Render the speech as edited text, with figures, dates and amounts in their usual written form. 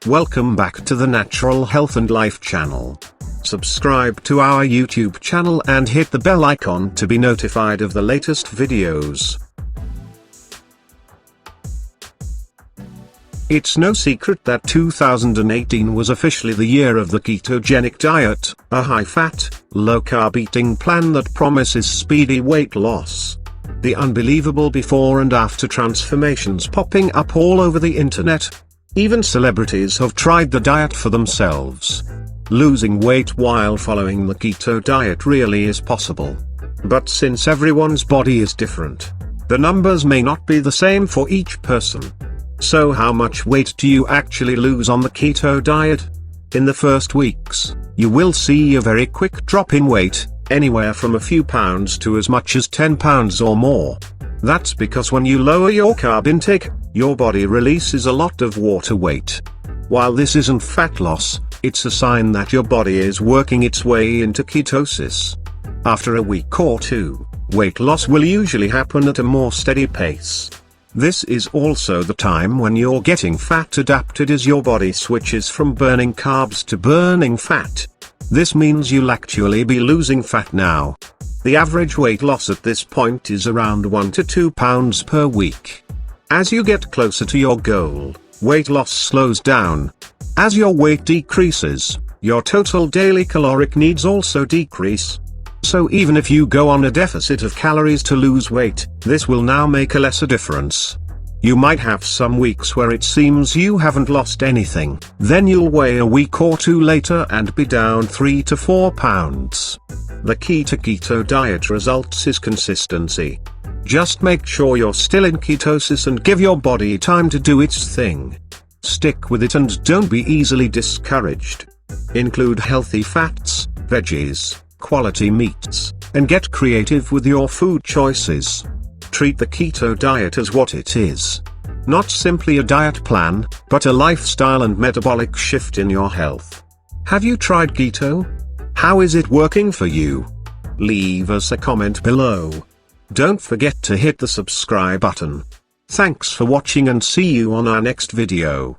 Welcome back to the Natural Health and Life channel. Subscribe to our YouTube channel and hit the bell icon to be notified of the latest videos. It's no secret that 2018 was officially the year of the ketogenic diet, a high-fat, low-carb eating plan that promises speedy weight loss. The unbelievable before and after transformations popping up all over the internet. Even celebrities have tried the diet for themselves. Losing weight while following the keto diet really is possible. But since everyone's body is different, the numbers may not be the same for each person. So how much weight do you actually lose on the keto diet? In the first weeks, you will see a very quick drop in weight, anywhere from a few pounds to as much as 10 pounds or more. That's because when you lower your carb intake, your body releases a lot of water weight. While this isn't fat loss, it's a sign that your body is working its way into ketosis. After a week or two, weight loss will usually happen at a more steady pace. This is also the time when you're getting fat adapted as your body switches from burning carbs to burning fat. This means you'll actually be losing fat now. The average weight loss at this point is around 1 to 2 pounds per week. As you get closer to your goal, weight loss slows down. As your weight decreases, your total daily caloric needs also decrease. So even if you go on a deficit of calories to lose weight, this will now make a lesser difference. You might have some weeks where it seems you haven't lost anything, then you'll weigh a week or two later and be down 3 to 4 pounds. The key to keto diet results is consistency. Just make sure you're still in ketosis and give your body time to do its thing. Stick with it and don't be easily discouraged. Include healthy fats, veggies, quality meats, and get creative with your food choices. Treat the keto diet as what it is. Not simply a diet plan, but a lifestyle and metabolic shift in your health. Have you tried keto? How is it working for you? Leave us a comment below. Don't forget to hit the subscribe button. Thanks for watching and see you on our next video.